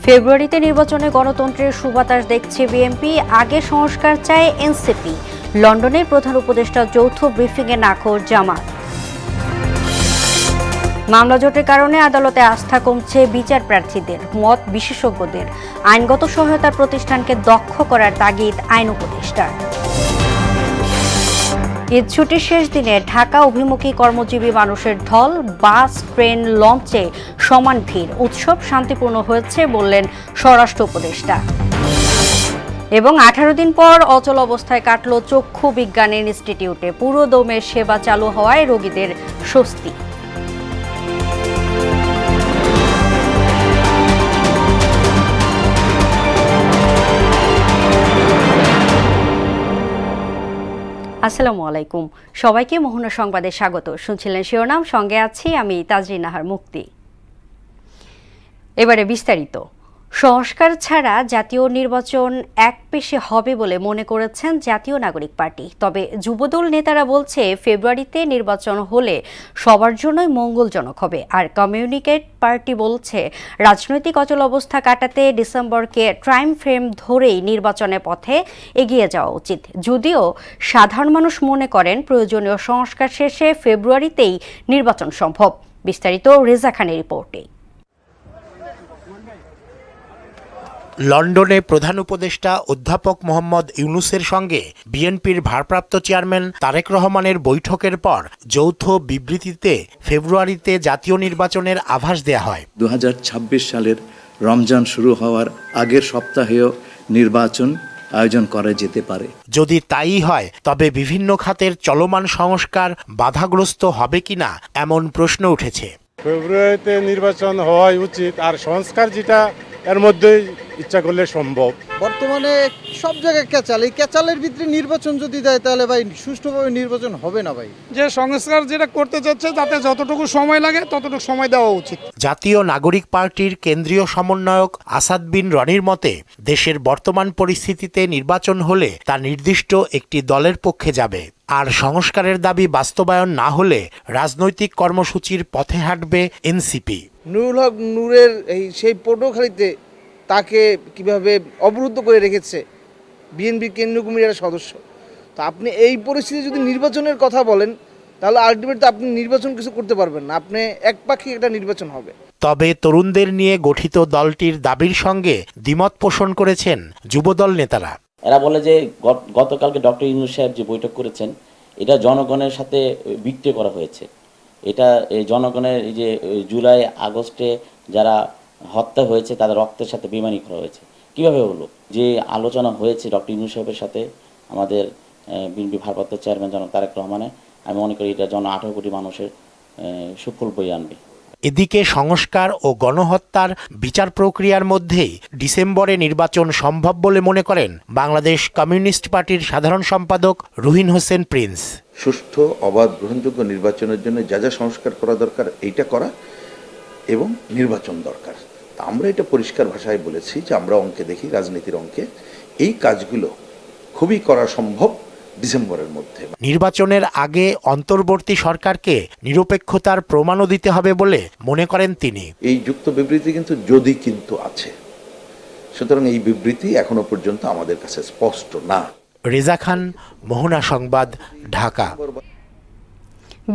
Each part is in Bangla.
ফেব্রুয়ারিতে নির্বাচনে গণতন্ত্রের সুবাতাস দেখছে বিএনপি, আগে সংস্কার চায় এনসিপি। লন্ডনে প্রধান উপদেষ্টা যৌথ ব্রিফিংয়ে নাখোশ জামাত। মামলা জটের কারণে আদালতে আস্থা কমছে বিচার প্রার্থীদের, মত বিশেষজ্ঞদের। আইনগত সহায়তার প্রতিষ্ঠানকে দক্ষ করার তাগিদ আইন উপদেষ্টার। ঈদ ছুটির শেষ দিনে ঢাকা অভিমুখী কর্মজীবী মানুষের ঢল, বাস, ট্রেন, লঞ্চে সমান ভিড়। উৎসব শান্তিপূর্ণ হয়েছে বললেন স্বরাষ্ট্র উপদেষ্টা। এবং 18 দিন পর অচল অবস্থায় কাটল চক্ষু বিজ্ঞান ইনস্টিটিউটে, পুরো দমে সেবা চালু হওয়ায় রোগীদের স্বস্তি। আসসালামু আলাইকুম, সবাইকে মোহনা সংবাদে স্বাগত। শুনছিলেন শিরোনাম, সঙ্গে আছি আমি তাজরিন নাহার মুক্তি। এবারে বিস্তারিত। সংস্কার ছাড়া জাতীয় নির্বাচন একপেশে হবে বলে মনে করেছেন জাতীয় নাগরিক পার্টি। তবে যুবদল নেতারা বলছে ফেব্রুয়ারিতে নির্বাচন হলে সবার জন্যই মঙ্গলজনক হবে। আর কমিউনিকেট পার্টি বলছে রাজনৈতিক অচল অবস্থা কাটাতে ডিসেম্বরকে টাইম ফ্রেম ধরেই নির্বাচনের পথে এগিয়ে যাওয়া উচিত। যদিও সাধারণ মানুষ মনে করেন প্রয়োজনীয় সংস্কার শেষে ফেব্রুয়ারিতেই নির্বাচন সম্ভব। বিস্তারিত রেজা খানের রিপোর্টে। লন্ডনে প্রধান উপদেষ্টা অধ্যাপক মোহাম্মদ ইউনূসের সঙ্গে বিএনপির ভারপ্রাপ্ত চেয়ারম্যান তারেক রহমানের বৈঠকের পর যৌথ বিবৃতিতে ফেব্রুয়ারিতে জাতীয় নির্বাচনের আভাস দেয়া হয়। 2026 সালের রমজান শুরু হওয়ার আগের সপ্তাহেও নির্বাচন আয়োজন করা যেতে পারে। যদি তাই হয় তবে বিভিন্ন খাতের চলমান সংস্কার বাধাগ্রস্ত হবে কিনা এমন প্রশ্ন উঠেছে। ফেব্রুয়ারিতে নির্বাচন হওয়াই উচিত, আর সংস্কার যেটা এর মধ্যেই ইচ্ছা করলে সম্ভব। বর্তমানে সব জায়গায় ক্যাচাল, এই ক্যাচালের ভিতরে নির্বাচন যদি দেয় তাহলে ভাই সুষ্ঠুভাবে নির্বাচন হবে না ভাই। যে সংস্কার যেটা করতে চাচ্ছে তাতে যতটুকু সময় লাগে ততটুকু সময় দেওয়া উচিত। জাতীয় নাগরিক পার্টির কেন্দ্রীয় সমন্বয়ক আসাদ বিন রনির মতে দেশের বর্তমান পরিস্থিতিতে নির্বাচন হলে তা নির্দিষ্ট একটি দলের পক্ষে যাবে, আর সংস্কারের দাবি বাস্তবায়ন না হলে রাজনৈতিক কর্মসূচির পথে হাঁটবে এনসিপি। নুরুল হক নূরের সেই পটুয়াখালীতে তাকে কিভাবে অবরুদ্ধ করে রেখেছে বিএনপি কেন্দ্রীয় কমিটির সদস্য। তো আপনি এই পরিস্থিতি যদি নির্বাচনের কথা বলেন তাহলে আলটিমেটলি আপনি নির্বাচন কিছু করতে পারবেন না, আপনি একপাক্ষিক একটা নির্বাচন হবে। তবে তরুণদের নিয়ে গঠিত দলটির দাবির সঙ্গে দ্বিমত পোষণ করেছেন যুবদল নেতারা। এরা বলে যে গতকালকে ডক্টর ইউনূস সাহেব যে বৈঠক করেছেন এটা জনগণের সাথে বিক্রি করা হয়েছে। এটা জনগণের এই যে জুলাই আগস্টে যারা হত্যা হয়েছে তাদের রক্তের সাথে বেইমানি করা হয়েছে। কিভাবে হলো? যে আলোচনা হয়েছে ডক্টর ইউনূস সাহেবের সাথে আমাদের বিএনপি ভারপ্রাপ্ত চেয়ারম্যান জনাব তারেক রহমানের, আমি মনে করি এটা 18 কোটি মানুষের সুফল বয়ে আনবে। এদিকে সংস্কার ও গণহত্যার বিচার প্রক্রিয়ার মধ্যেই ডিসেম্বরে নির্বাচন সম্ভব বলে মনে করেন বাংলাদেশ কমিউনিস্ট পার্টির সাধারণ সম্পাদক রুহিন হোসেন প্রিন্স। সুষ্ঠু, অবাধ, গ্রহণযোগ্য নির্বাচনের জন্য যা যা সংস্কার করা দরকার এইটা করা এবং নির্বাচন দরকার। আমরা এটা পরিষ্কার ভাষায় বলেছি যে আমরা অঙ্কে দেখি, রাজনীতির অঙ্কে এই কাজগুলো খুবই করা সম্ভব ডিসেম্বরের মধ্যে। নির্বাচনের আগে অন্তর্বর্তী সরকারকে নিরপেক্ষতার প্রমাণও দিতে হবে বলে মনে করেন তিনি। এই যুক্ত বিবৃতি কিন্তু যদি কিন্তু আছে, সুতরাং এই বিবৃতি এখনো পর্যন্ত আমাদের কাছে স্পষ্ট না। রেজা খান, মোহনা সংবাদ, ঢাকা।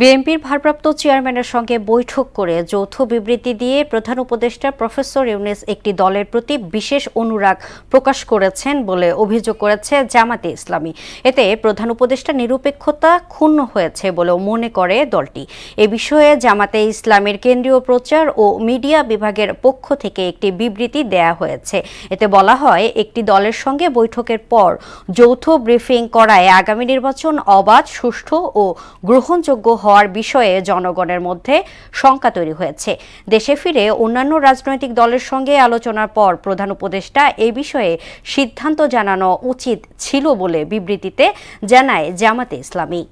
বিএনপির ভারপ্রাপ্ত চেয়ারম্যানের সঙ্গে বৈঠক করে যৌথ বিবৃতি দিয়ে প্রধান উপদেষ্টা প্রফেসর ইউনূস একটি দলের প্রতি বিশেষ অনুরাগ প্রকাশ করেছেন বলে অভিযোগ করেছে জামাতে ইসলামী। এতে প্রধান উপদেষ্টা নিরপেক্ষতা ক্ষুণ্ণ হয়েছে বলেও মনে করে দলটি। এ বিষয়ে জামাতে ইসলামীর কেন্দ্রীয় প্রচার ও মিডিয়া বিভাগের পক্ষ থেকে একটি বিবৃতি দেয়া হয়েছে। এতে বলা হয়, একটি দলের সঙ্গে বৈঠকের পর যৌথ ব্রিফিং করায় আগামী নির্বাচন অবাধ, সুষ্ঠু ও গ্রহণযোগ্য হওয়ার বিষয়ে জনগণের মধ্যে শঙ্কা তৈরি হয়েছে। দেশে ফিরে অন্যান্য রাজনৈতিক দলের সঙ্গে আলোচনার পর প্রধান উপদেষ্টা এই বিষয়ে সিদ্ধান্ত জানানো উচিত ছিল বলে বিবৃতিতে জানায় জামাতে ইসলামী।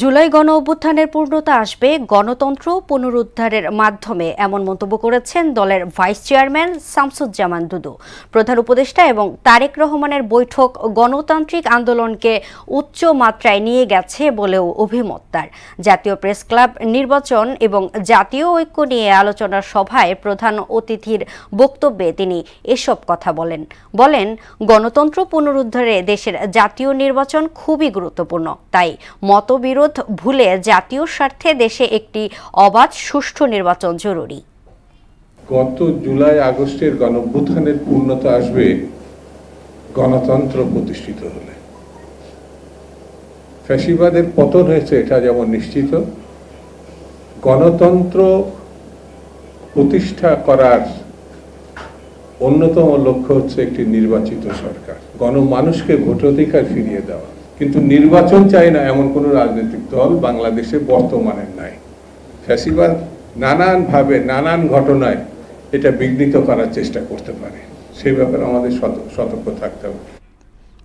জুলাই গণ অভ্যুত্থানের পূর্ণতা আসবে গণতন্ত্র পুনরুদ্ধারের মাধ্যমে, এমন মন্তব্য করেছেন দলের ভাইস চেয়ারম্যান শামসুজ্জামান দুদু। প্রধান উপদেষ্টা এবং তারেক রহমানের বৈঠক গণতান্ত্রিক আন্দোলনকে উচ্চ মাত্রায় নিয়ে গেছে বলেও অভিমত তার। জাতীয় প্রেস ক্লাব নির্বাচন এবং জাতীয় ঐক্য নিয়ে আলোচনার সভায় প্রধান অতিথির বক্তব্যে তিনি এসব কথা বলেন গণতন্ত্র পুনরুদ্ধারে দেশের জাতীয় নির্বাচন খুবই গুরুত্বপূর্ণ, তাই মতবিরোধ ভুলে জাতীয় স্বার্থে দেশে একটি অবাধ সুষ্ঠু নির্বাচন জরুরি। গত জুলাই আগস্টের গণঅভ্যুত্থানের পূর্ণতা আসবে গণতন্ত্র প্রতিষ্ঠিত হলে। ফ্যাসিবাদের পতন হয়েছে এটা যেমন নিশ্চিত, গণতন্ত্র প্রতিষ্ঠা করার অন্যতম লক্ষ্য হচ্ছে একটি নির্বাচিত সরকার, গণমানুষকে ভোটাধিকার ফিরিয়ে দেওয়া। কিন্তু নির্বাচন চাই না এমন কোনো রাজনৈতিক দল বাংলাদেশে বর্তমানে নাই। ফ্যাসিবাদ নানানভাবে নানান ঘটনায় এটা বিঘ্নিত করার চেষ্টা করতে পারে, সেই ব্যাপারে আমাদের সতর্ক থাকতে হবে।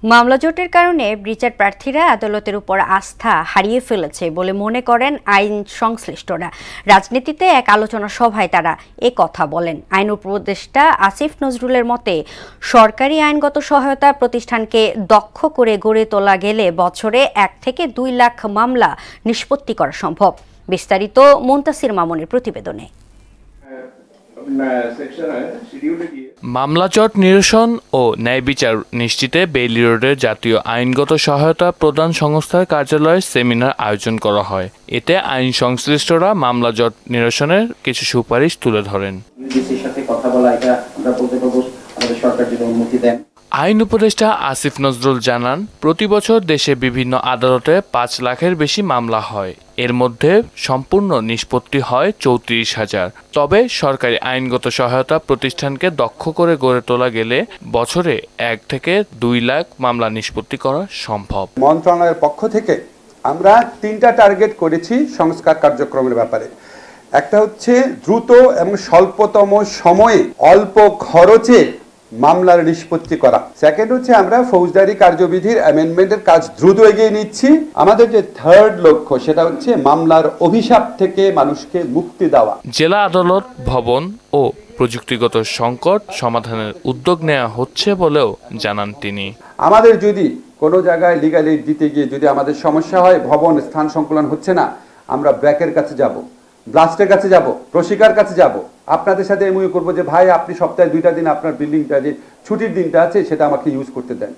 মামলা জটের কারণে বিচার প্রার্থীরা আদালতের উপর আস্থা হারিয়ে ফেলেছে বলে মনে করেন আইন সংশ্লিষ্টরা। রাজনীতিতে এক আলোচনা সভায় তারা এ কথা বলেন। আইন উপদেষ্টা আসিফ নজরুলের মতে, সরকারি আইনগত সহায়তা প্রতিষ্ঠানকে দক্ষ করে গড়ে তোলা গেলে বছরে 1 থেকে 2 লাখ মামলা নিষ্পত্তি করা সম্ভব। বিস্তারিত মুনতাসির মামুনের প্রতিবেদনে। মামলা জট নিরসন ও ন্যায় বিচার নিশ্চিতে বেইলি রোডের জাতীয় আইনগত সহায়তা প্রদান সংস্থার কার্যালয়ে সেমিনার আয়োজন করা হয়। এতে আইন সংশ্লিষ্টরা মামলা জট নিরসনের কিছু সুপারিশ তুলে ধরেন। আইন উপদেষ্টা আসিফ নজরুল জানান, প্রতি বছর দেশে বিভিন্ন আদালতে 5 লাখের বেশি মামলা হয়। এর মধ্যে সম্পূর্ণ নিষ্পত্তি হয় 34,000। তবে সরকারি আইনগত সহায়তা প্রতিষ্ঠানকে দক্ষ করে গড়ে তোলা গেলে বছরে 1 থেকে 2 লাখ মামলা নিষ্পত্তি করা সম্ভব। মন্ত্রণালয়ের পক্ষ থেকে আমরা 3টা টার্গেট করেছি সংস্কার কার্যক্রমের ব্যাপারে। একটা হচ্ছে দ্রুত এবং স্বল্পতম সময়ে অল্প খরচে মামলার নিষ্পত্তি করা। সেকেন্ড হচ্ছে আমরা ফৌজদারি কার্যবিধির অ্যামেন্ডমেন্টের কাজ দ্রুত এগিয়ে নিচ্ছি। আমাদের যে থার্ড লক্ষ্য সেটা হচ্ছে মামলার অভিশাপ থেকে মানুষকে মুক্তি দেওয়া। জেলা আদালত ভবন ও প্রযুক্তিগত সংকট সমাধানের উদ্যোগ নেওয়া হচ্ছে বলেও জানান তিনি। আমাদের যদি কোনো জায়গায় লিগ্যাল এইড দিতে গিয়ে যদি আমাদের সমস্যা হয়, ভবন স্থান সংকুলন হচ্ছে না, আমরা ব্র্যাকের কাছে যাব, ব্লাস্টের কাছে যাব, প্রশিকার কাছে যাব, আপনাদের সাথে এমওইউ করবো যে ভাই আপনি সপ্তাহে 2টা দিন আপনার বিল্ডিংটা যে ছুটির দিনটা আছে সেটা আমাকে ইউজ করতে দেন।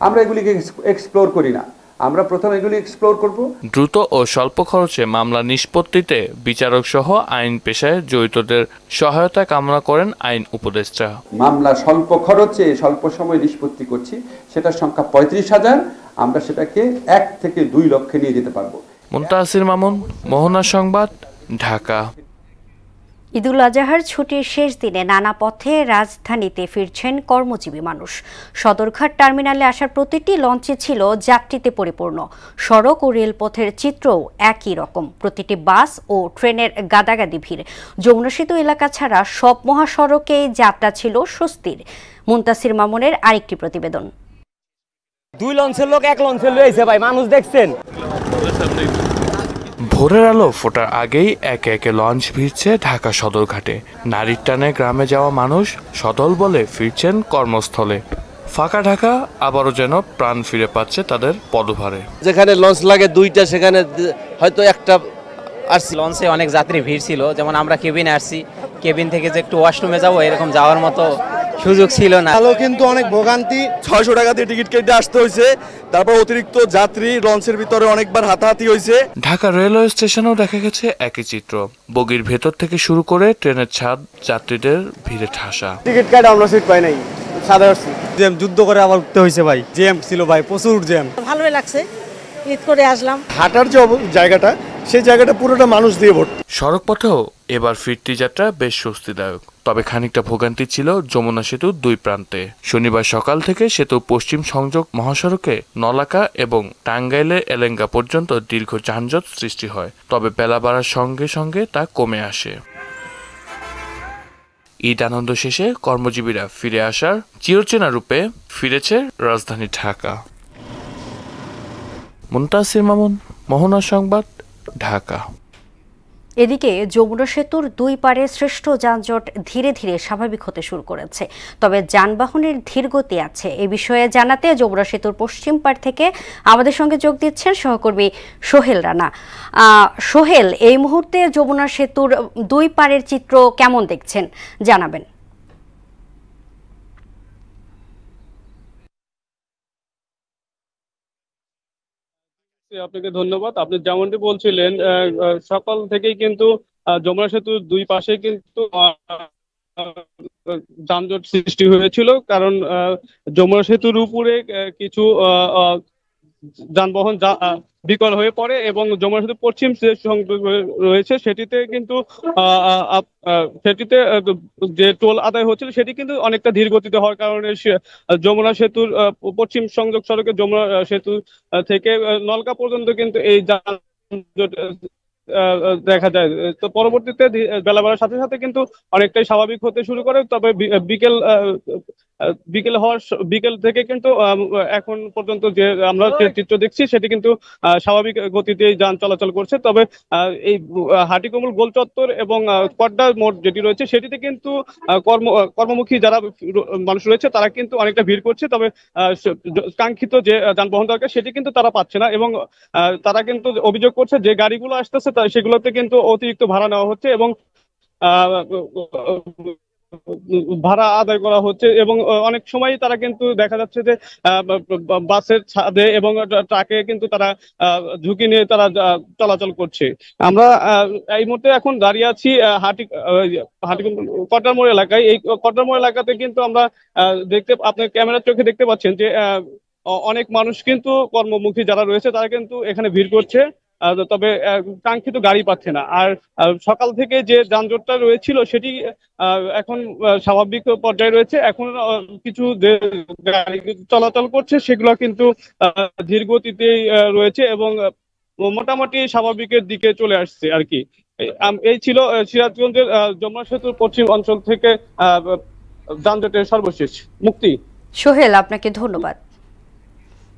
আমরা এগুলিকে এক্সপ্লোর করি না, আমরা প্রথম এগুলি এক্সপ্লোর করব। দ্রুত ও স্বল্প খরচে মামলা নিষ্পত্তিতে বিচারক সহ আইন পেশায় জড়িতদের সহায়তা কামনা করেন আইন উপদেষ্টা। মামলা স্বল্প খরচে স্বল্প সময় নিষ্পত্তি করছি, সেটার সংখ্যা 35,000, আমরা সেটাকে 1 থেকে 2 লক্ষে নিয়ে যেতে পারবো। মুনতাসির মামুন, মোহনা সংবাদ, ঢাকা। ঈদুল আজহার ছুটির শেষ দিনে নানা পথে রাজধানীতে ফিরছেন কর্মজীবী মানুষ। সদরঘাট টার্মিনালে আসার প্রতিটি লঞ্চে ছিল যাত্রীতে পরিপূর্ণ। সড়ক ও রেলপথের চিত্রও একই রকম, প্রতিটি বাস ও ট্রেনের গাদাগাদি ভিড়। যমুনা সেতু এলাকা ছাড়া সব মহাসড়কেই যাত্রা ছিল স্বস্তির। মুনতাসির মামুনের আরেকটি প্রতিবেদন। 2 লঞ্চের লোক 1 লঞ্চে লইছে ভাই, মানুষ দেখছেন। ভোরের আলো ফোটার আগেই একে একে লঞ্চ ভিড়ছে ঢাকা সদরঘাটে। নারীর টানে গ্রামে যাওয়া মানুষ সদল বলে ফিরছেন কর্মস্থলে। ফাঁকা ঢাকা আবারও যেন প্রাণ ফিরে পাচ্ছে তাদের পদভারে। যেখানে লঞ্চ লাগে 2টা সেখানে হয়তো একটা আসছে। লঞ্চে অনেক যাত্রী ভিড় ছিল, যেমন আমরা কেবিনে আসছি, কেবিন থেকে যে একটু ওয়াশরুমে যাবো এরকম যাওয়ার মতো সুযোগ ছিল না। আলো কিন্তু অনেক ভোগান্তি, 600 টাকা দিয়ে টিকিট কেটে আসতে হয়েছে। তারপর অতিরিক্ত যাত্রী লঞ্চের ভিতরে অনেকবার হাতাহাতি হয়েছে। ঢাকা রেলওয়ে স্টেশনেও দেখা গেছে একই চিত্র। বগির ভেতর থেকে শুরু করে ট্রেনের ছাদ যাত্রীদের ভিড়ে ঠাসা। টিকিট কাটে আমরা সিট পাই নাই, সাদা আসছি। জ্যাম যুদ্ধ করে আবার উঠতে হয়েছে ভাই, জ্যাম ছিল ভাই, প্রচুর জ্যাম। ভালোই লাগছে, ঈদ করে আসলাম। হাঁটার যে জায়গাটা, সেই জায়গাটা পুরোটা মানুষ দিয়ে ভর্তি। সড়ক পথেও এবার ফিরতি যাত্রা বেশ স্বস্তিদায়ক। তবে খানিকটা ভোগান্তি ছিল যমুনা সেতুর 2 প্রান্তে। শনিবার সকাল থেকে সেতুর পশ্চিম সংযোগ মহাসড়কে নলাকা এবং টাঙ্গাইলের এলেঙ্গা পর্যন্ত দীর্ঘ যানজট সৃষ্টি হয়। তবে বেলা বাড়ার সঙ্গে সঙ্গে তা কমে আসে। ঈদ আনন্দ শেষে কর্মজীবীরা ফিরে আসার চিরচেনা রূপে ফিরেছে রাজধানী ঢাকা। মুনতাসির মামুন, মোহনা সংবাদ, ঢাকা। এদিকে যমুনা সেতুর দুই পারে সৃষ্ট যানজট ধীরে ধীরে স্বাভাবিক হতে শুরু করেছে, তবে যানবাহনের ধীরগতি আছে। এ বিষয়ে জানাতে যমুনা সেতুর পশ্চিম পাড় থেকে আমাদের সঙ্গে যোগ দিচ্ছেন সহকর্মী সোহেল রানা। সোহেল, এই মুহূর্তে যমুনা সেতুর দুই পারের চিত্র কেমন দেখছেন জানাবেন। আপনাকে ধন্যবাদ। আপনি যেমনটি বলছিলেন, সকাল থেকেই কিন্তু যমুনা সেতুর দুই পাশে কিন্তু যানজট সৃষ্টি হয়েছিল, কারণ যমুনা সেতুর উপরে কিছু যানবাহন বিকল হয়ে পড়ে এবং যমুনা সেতুর পশ্চিম যে সংযোগ রয়েছে সেটিতে কিন্তু যে টোল আদায় হচ্ছিল সেটি কিন্তু অনেকটা ধীর গতিতে হওয়ার কারণে যমুনা সেতুর পশ্চিম সংযোগ সড়কে যমুনা সেতু থেকে নলকা পর্যন্ত কিন্তু এই যানজট দেখা যায়। তো পরবর্তীতে বেলা বাড়ার সাথে সাথে কিন্তু অনেকটাই স্বাভাবিক হতে শুরু করে, তবে বিকেল থেকে কিন্তু এখন পর্যন্ত যে আমরা চিত্র দেখছি সেটি কিন্তু স্বাভাবিক গতিতে যান চলাচল করছে। তবে এই হাটিকমল গোল চত্বর এবং কড্ডা মোড় যেটি রয়েছে সেটিতে কিন্তু কর্মমুখী যারা মানুষ রয়েছে তারা কিন্তু অনেকটা ভিড় করছে, তবে কাঙ্ক্ষিত যে যানবাহন দরকার সেটি কিন্তু তারা পাচ্ছে না এবং তারা কিন্তু অভিযোগ করছে যে গাড়িগুলো আসতেছে সেগুলোতে কিন্তু অতিরিক্ত ভাড়া নেওয়া হচ্ছে এবং ভাড়া আদায় করা হচ্ছে এবং অনেক সময় তারা কিন্তু দেখা যাচ্ছে যে বাসের ছাদে এবং ট্রাকে কিন্তু তারা ঝুঁকি নিয়ে তারা চলাচল করছে। আমরা এই মুহূর্তে এখন দাঁড়িয়ে আছি কটার মোড় এলাকায়। এই কটার মোড় এলাকাতে কিন্তু আমরা আপনি ক্যামেরার চোখে দেখতে পাচ্ছেন যে অনেক মানুষ কিন্তু কর্মমুখী যারা রয়েছে তারা কিন্তু এখানে ভিড় করছে, তবে কাঙ্ক্ষিত গাড়ি পাচ্ছে না। আর সকাল থেকে যে যানজটটা রয়েছিল সেটি এখন স্বাভাবিক পর্যায়ে রয়েছে। এখন কিছু যে গাড়ি চলাচল করছে সেগুলো কিন্তু ধীর গতিতেই রয়েছে এবং মোটামুটি স্বাভাবিকের দিকে চলে আসছে আর কি। এই ছিল সিরাজগঞ্জের যমুনা সেতুর পশ্চিম অঞ্চল থেকে যানজটের সর্বশেষ। মুক্তি। সোহেল, আপনাকে ধন্যবাদ।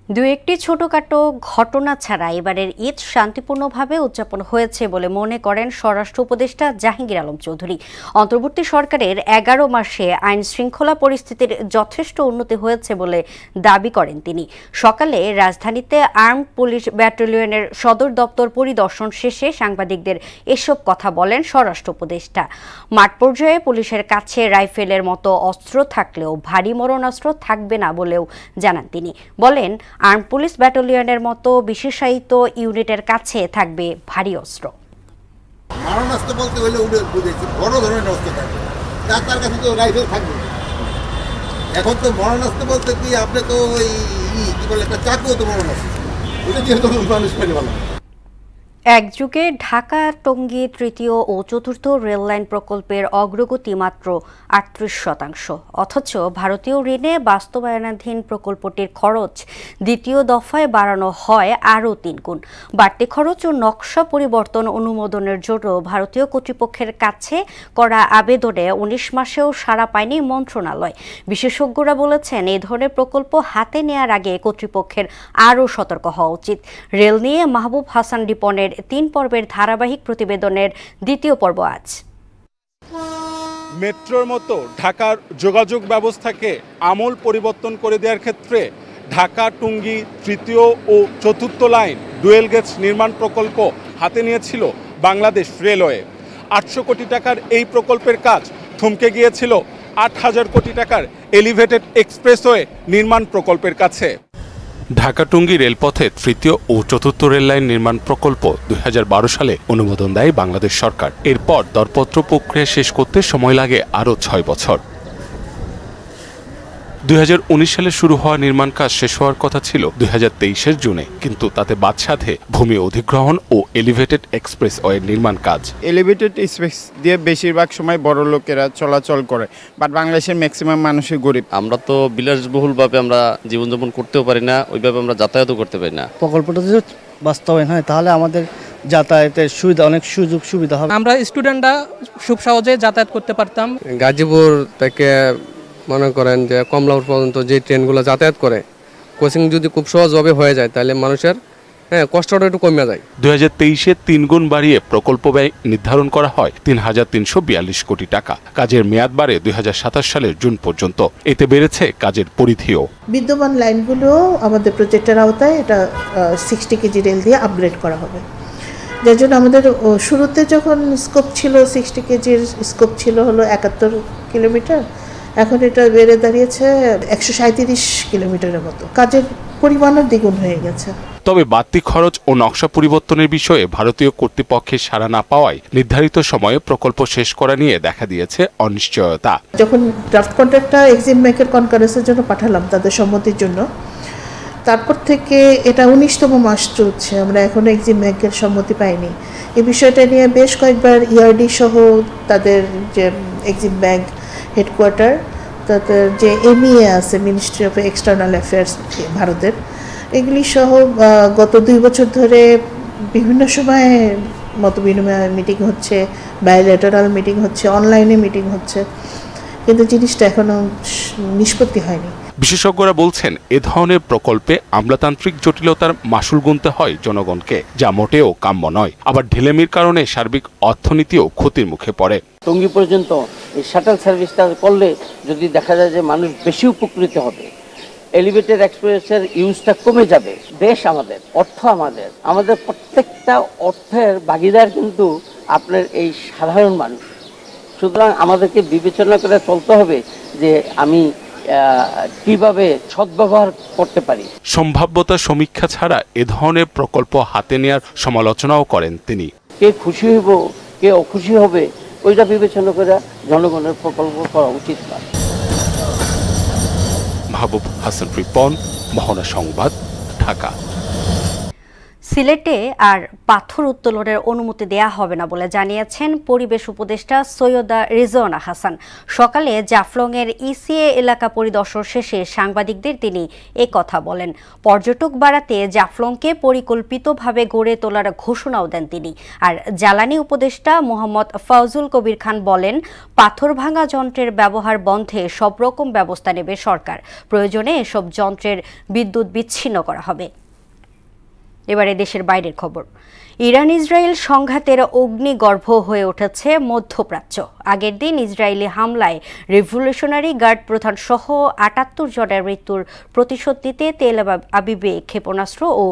দু একটি ছোটখাটো ঘটনা ছাড়া এবারের ঈদ শান্তিপূর্ণভাবে উদযাপন হয়েছে বলে মনে করেন স্বরাষ্ট্র উপদেষ্টা জাহাঙ্গীর আলম চৌধুরী। অন্তর্বর্তী সরকারের 11 মাসে আইন শৃঙ্খলা পরিস্থিতির যথেষ্ট উন্নতি হয়েছে বলে দাবি করেন তিনি। সকালে রাজধানীতে আর্মড পুলিশ ব্যাটালিয়নের সদর দপ্তর পরিদর্শন শেষে সাংবাদিকদের এসব কথা বলেন স্বরাষ্ট্র উপদেষ্টা। মাঠ পর্যায়ে পুলিশের কাছে রাইফেলের মতো অস্ত্র থাকলেও ভারী মরণাস্ত্র থাকবে না বলেও জানান তিনি। বলেন, আর্মড পুলিশ ব্যাটালিয়নের মতো বিশেষায়িত ইউনিটের কাছে থাকবে ভারী অস্ত্র। মারণাস্ত্র বলতে হলে বুঝেছি বড় ধরনের অস্ত্র থাকবে, তার কাছে তো রাইফেল থাকবে। এখন তো মরণাস্ত্র বলতে কি আপনি তো ওই কি বলে একটা চাকুও তো মরণাস্ত্র, ওটা দিয়ে তো মানুষ পেলে ভালো। এক যুগে ঢাকা টঙ্গী তৃতীয় ও চতুর্থ রেললাইন প্রকল্পের অগ্রগতি মাত্র ৩৮%, অথচ ভারতীয় ঋণে বাস্তবায়নাধীন প্রকল্পটির খরচ দ্বিতীয় দফায় বাড়ানো হয় আরও ৩ গুণ। বাড়তি খরচ ও নকশা পরিবর্তন অনুমোদনের জন্য ভারতীয় কর্তৃপক্ষের কাছে করা আবেদনে ১৯ মাসেও সাড়া পায়নি মন্ত্রণালয়। বিশেষজ্ঞরা বলেছেন, এই ধরনের প্রকল্প হাতে নেয়ার আগে কর্তৃপক্ষের আরও সতর্ক হওয়া উচিত। রেল নিয়ে মাহবুব হাসান রিপনের ৩ পর্বের ধারাবাহিক প্রতিবেদনের দ্বিতীয় পর্ব আজ। মেট্রোর মতো ঢাকার যোগাযোগ ব্যবস্থাকে আমূল পরিবর্তন করে দেওয়ার ক্ষেত্রে ঢাকা টঙ্গী তৃতীয় ও চতুর্থ লাইন ডুয়েল গেজ নির্মাণ প্রকল্প হাতে নিয়েছিল বাংলাদেশ রেলওয়ে। ৮০০ কোটি টাকার এই প্রকল্পের কাজ থমকে গিয়েছিল ৮,০০০ কোটি টাকার এলিভেটেড এক্সপ্রেসওয়ে নির্মাণ প্রকল্পের কাছে। ঢাকা টঙ্গী রেলপথে তৃতীয় ও চতুর্থ রেল লাইন নির্মাণ প্রকল্প ২০১২ সালে অনুমোদন দেয় বাংলাদেশ সরকার। এরপর দরপত্র প্রক্রিয়া শেষ করতে সময় লাগে আরও ৬ বছর। ২০১৯ সালে শুরু হওয়া নির্মাণ কাজ শেষ হওয়ার কথা ছিল ২০২৩-এর জুনে, কিন্তু তাতে বাদ সাধে ভূমি অধিগ্রহণ ও এলিভেটেড এক্সপ্রেসওয়ের নির্মাণ কাজ। এলিভেটেড এক্সপ্রেস দিয়ে বেশিরভাগ সময় বড় লোকেরা চলাচল করে, বাট বাংলাদেশের ম্যাক্সিমাম মানুষই গরিব। আমরা তো বিলাসবহুলভাবে আমরা জীবনযাপন করতেও পারি না, ওইভাবে আমরা যাতায়াতও করতে পারি না। প্রকল্পটা যদি বাস্তবায়ন হয় তাহলে আমাদের যাতায়াতের সুবিধা, অনেক সুযোগ সুবিধা হবে। আমরা স্টুডেন্টরা খুব সহজে যাতায়াত করতে পারতাম। গাজীপুর থেকে মনে করেন যে কমলাপুর পর্যন্ত যে ট্রেনগুলো যাতায়াত করে, কোচিং যদি খুব সহজভাবে হয়ে যায় তাহলে মানুষের হ্যাঁ কষ্টটা একটু কমে যায়। 2023-এ 3 গুণ বাড়িয়ে প্রকল্প ব্যয় নির্ধারণ করা হয় 3,342 কোটি টাকা। কাজের মেয়াদ বাড়ে 2027 সালের জুন পর্যন্ত। এতে বেড়েছে কাজের পরিধিও। বিদ্যমান লাইনগুলো আমাদের প্রজেক্টের আওতায় এটা 60 কেজি রেল দিয়ে আপগ্রেড করা হবে, যার জন্য আমাদের শুরুতে যখন স্কোপ ছিল 60 কেজির স্কোপ ছিল হলো 71 কিলোমিটার, এখন এটা বেড়ে দাঁড়িয়েছে 137 কিলোমিটারের মতো। কাজের পরিমাণও দ্বিগুণ হয়ে গেছে। তবে বাড়তি খরচ ও নকশা পরিবর্তনের বিষয়ে ভারতীয় কর্তৃপক্ষের সাড়া না পাওয়ায় নির্ধারিত সময়ে প্রকল্প শেষ করা নিয়ে দেখা দিয়েছে অনিশ্চয়তা। যখন ড্রাফট কন্ট্রাক্টটা এক্সিম ব্যাংকের কনকারেন্সের জন্য পাঠালাম তাদের সম্মতির জন্য, তারপর থেকে এটা 19তম মাস চলছে, আমরা এখনো এক্সিম ব্যাংকের সম্মতি পাইনি। এই বিষয়টা নিয়ে বেশ কয়েকবার ইআরডি সহ তাদের যে এক্সিম ব্যাংক হেডকোয়ার্টার, তাদের যে এমইএ আছে মিনিস্ট্রি অফ এক্সটার্নাল অ্যাফেয়ার্স ভারতের, এগুলি সহ গত 2 বছর ধরে বিভিন্ন সময়ে মতবিনিময় মিটিং হচ্ছে, বায়োলেটারাল মিটিং হচ্ছে, অনলাইনে মিটিং হচ্ছে, কিন্তু জিনিসটা এখনো নিষ্পত্তি হয়নি। বিশেষজ্ঞরা বলছেন এ ধরনের প্রকল্পে আমলাতান্ত্রিক জটিলতার মাসুল গুনতে হয় জনগণকে, যা মোটেও কাম্য নয়। আবার ঢিলেমির কারণে সার্বিক অর্থনীতিও ক্ষতির মুখে পড়ে। টঙ্গী পর্যন্ত এই শাটল সার্ভিসটা করলে যদি দেখা যায় যে মানুষ বেশি উপকৃত হবে, এলিভেটেড এক্সপ্রেসের ইউজটা কমে যাবে। দেশ আমাদের, অর্থ আমাদের, আমাদের প্রত্যেকটা অর্থের ভাগিদার কিন্তু আপনার এই সাধারণ মানুষ। সুতরাং আমাদেরকে বিবেচনা করে চলতে হবে যে আমি কিভাবে সদ্ব্যবহার করতে পারি। সম্ভাব্যতা সমীক্ষা ছাড়া এ ধরনের প্রকল্প হাতে নেওয়ার সমালোচনাও করেন তিনি। কে খুশি হইব, কে অখুশি হবে, ওইটা বিবেচনা করে জনগণের প্রকল্প করা উচিত নয়। মাহবুব হাসান রিপন, মোহনা সংবাদ, ঢাকা। সিলেটে আর পাথর উত্তোলনের অনুমতি দেয়া হবে না বলে জানিয়েছেন পরিবেশ উপদেষ্টা সৈয়দা রিজওয়ানা হাসান। সকালে জাফলংয়ের ইসিএ এলাকা পরিদর্শন শেষে সাংবাদিকদের তিনি এ কথা বলেন। পর্যটক বাড়াতে জাফলংকে পরিকল্পিতভাবে গড়ে তোলার ঘোষণাও দেন তিনি। আর জ্বালানি উপদেষ্টা মোহাম্মদ ফাউজুল কবির খান বলেন, পাথর ভাঙা যন্ত্রের ব্যবহার বন্ধে সব রকম ব্যবস্থা নেবে সরকার। প্রয়োজনে এসব যন্ত্রের বিদ্যুৎ বিচ্ছিন্ন করা হবে। এবারে দেশের বাইরের খবর। ইরান ইসরায়েল সংঘাতের অগ্নিগর্ভ হয়ে উঠেছে মধ্যপ্রাচ্য। আগের দিন ইসরায়েলি হামলায় রিভলিউশনারি গার্ড প্রধান সহ ৭৮ জনের মৃত্যুর প্রতিশোধ নিতে তেল আবিবে ক্ষেপণাস্ত্র ও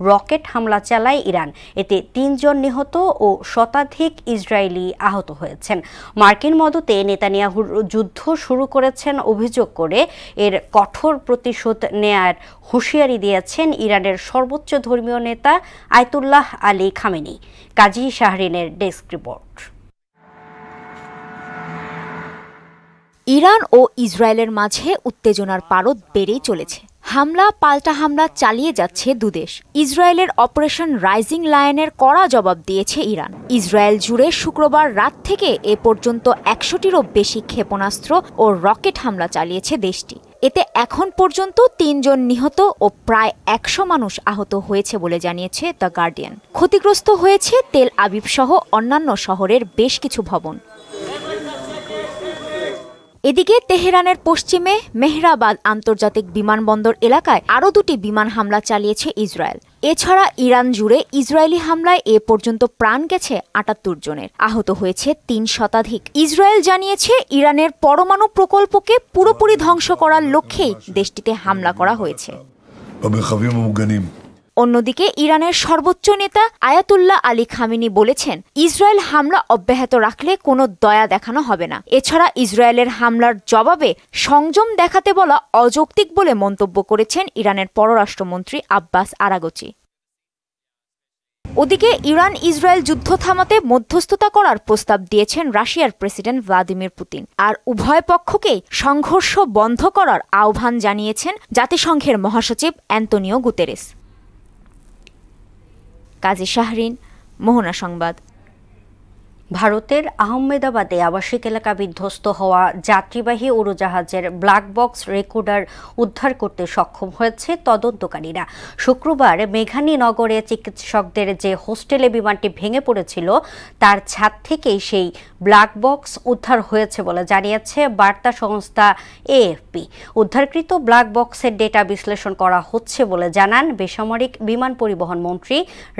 রকেট হামলা চালায় ইরান। এতে ৩ জন নিহত ও শতাধিক ইসরায়েলি আহত হয়েছেন। মার্কিন মদতে নেতানিয়াহুর যুদ্ধ শুরু করেছেন অভিযোগ করে এর কঠোর প্রতিশোধ নেয়ার হুঁশিয়ারি দিয়েছেন ইরানের সর্বোচ্চ ধর্মীয় নেতা আয়াতুল্লাহ আলী খামেনি। কাজী শাহরিনের ডেস্ক রিপোর্ট। ইরান ও ইসরায়েলের মাঝে উত্তেজনার পারদ বেড়েই চলেছে। হামলা পাল্টা হামলা চালিয়ে যাচ্ছে দুদেশ। ইসরায়েলের অপারেশন রাইজিং লায়নের কড়া জবাব দিয়েছে ইরান। ইসরায়েল জুড়ে শুক্রবার রাত থেকে এ পর্যন্ত ১০০টিরও বেশি ক্ষেপণাস্ত্র ও রকেট হামলা চালিয়েছে দেশটি। এতে এখন পর্যন্ত ৩ জন নিহত ও প্রায় ১০০ মানুষ আহত হয়েছে বলে জানিয়েছে দ্য গার্ডিয়ান। ক্ষতিগ্রস্ত হয়েছে তেল আবিব সহ অন্যান্য শহরের বেশ কিছু ভবন। এদিকে তেহরানের পশ্চিমে মেহরাবাদ আন্তর্জাতিক বিমানবন্দর এলাকায় আরও 2টি বিমান হামলা চালিয়েছে ইসরায়েল। এছাড়া ইরান জুড়ে ইসরায়েলি হামলায় এ পর্যন্ত প্রাণ গেছে ৭৮ জনের, আহত হয়েছে ৩ শতাধিক। ইসরায়েল জানিয়েছে ইরানের পরমাণু প্রকল্পকে পুরোপুরি ধ্বংস করার লক্ষ্যেই দেশটিতে হামলা করা হয়েছে। অন্যদিকে ইরানের সর্বোচ্চ নেতা আয়াতুল্লাহ আলী খামেনি বলেছেন, ইসরায়েল হামলা অব্যাহত রাখলে কোনো দয়া দেখানো হবে না। এছাড়া ইসরায়েলের হামলার জবাবে সংযম দেখাতে বলা অযৌক্তিক বলে মন্তব্য করেছেন ইরানের পররাষ্ট্রমন্ত্রী আব্বাস আরাগচি। ওদিকে ইরান ইসরায়েল যুদ্ধ থামাতে মধ্যস্থতা করার প্রস্তাব দিয়েছেন রাশিয়ার প্রেসিডেন্ট ভ্লাদিমির পুতিন। আর উভয় পক্ষকেই সংঘর্ষ বন্ধ করার আহ্বান জানিয়েছেন জাতিসংঘের মহাসচিব অ্যান্তোনিও গুতেরেস। কাজী শাহরিন, মোহনা সংবাদ। ভারতের আহমেদাবাদে আবাসিক এলাকা বিধ্বস্ত হওয়া যাত্রীবাহী উড়োজাহাজের ব্ল্যাক বক্স রেকর্ডার উদ্ধার করতে সক্ষম হয়েছে তদন্তকারীরা। শুক্রবার মেঘানীনগরে চিকিৎসকদের যে হোস্টেলে বিমানটি ভেঙে পড়েছিল তার ছাদ থেকেই সেই ব্ল্যাক বক্স উদ্ধার হয়েছে বলে জানিয়েছে বার্তা সংস্থা এএফপি। উদ্ধারকৃত ব্ল্যাক বক্সের ডেটা বিশ্লেষণ করা হচ্ছে বলে জানান বেসামরিক বিমান পরিবহন মন্ত্রী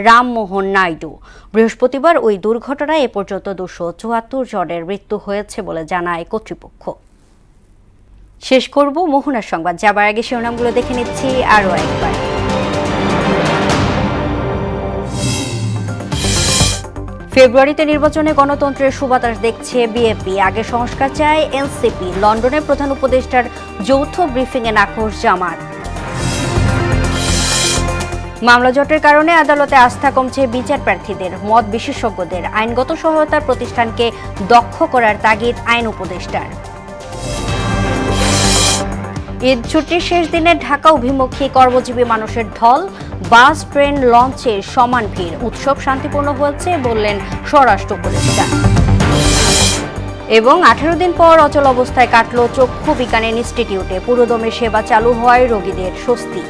রামমোহন নাইডু। বৃহস্পতিবার ওই দুর্ঘটনায় এ পর্যন্ত 274 জনের মৃত্যু হয়েছে বলে জানায় কর্তৃপক্ষ। শেষ করব মোহনার সংবাদ, যাবার আগে শিরোনামগুলো দেখে নিচ্ছি আরও একবার। ফেব্রুয়ারিতে নির্বাচনে গণতন্ত্রের সুবাতাস দেখছে বিএনপি, আগে সংস্কার চায় এনসিপি। লন্ডনে প্রধান উপদেষ্টার যৌথ ব্রিফিংয়ে নাকশ জামাত। মামলা জটের কারণে আদালতে আস্থা কমছে বিচার প্রার্থীদের, মত বিশেষজ্ঞদের। আইনগত সহায়তার প্রতিষ্ঠানকে দক্ষ করার তাগিদ আইন উপদেষ্টার। ঈদ ছুটির শেষ দিনে ঢাকা অভিমুখী কর্মজীবী মানুষের ঢল, বাস ট্রেন লঞ্চে সমান ভিড়। উৎসব শান্তিপূর্ণ হয়েছে বললেন স্বরাষ্ট্র উপদেষ্টা। এবং 18 দিন পর অচল অবস্থায় কাটল চক্ষু বিজ্ঞান ইনস্টিটিউটে, পুরোদমে সেবা চালু হয় রোগীদের স্বস্তি।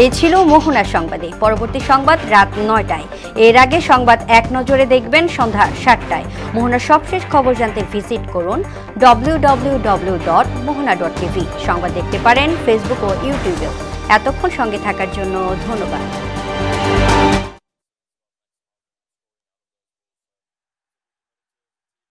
এই ছিল মোহনার সংবাদে। পরবর্তী সংবাদ রাত 9টায়। এর আগে সংবাদ এক নজরে দেখবেন সন্ধ্যা 7টায়। মোহনার সবশেষ খবর জানতে ভিজিট করুন www.mohana.tv। সংবাদ দেখতে পারেন ফেসবুক ও ইউটিউবেও। এতক্ষণ সঙ্গে থাকার জন্য ধন্যবাদ।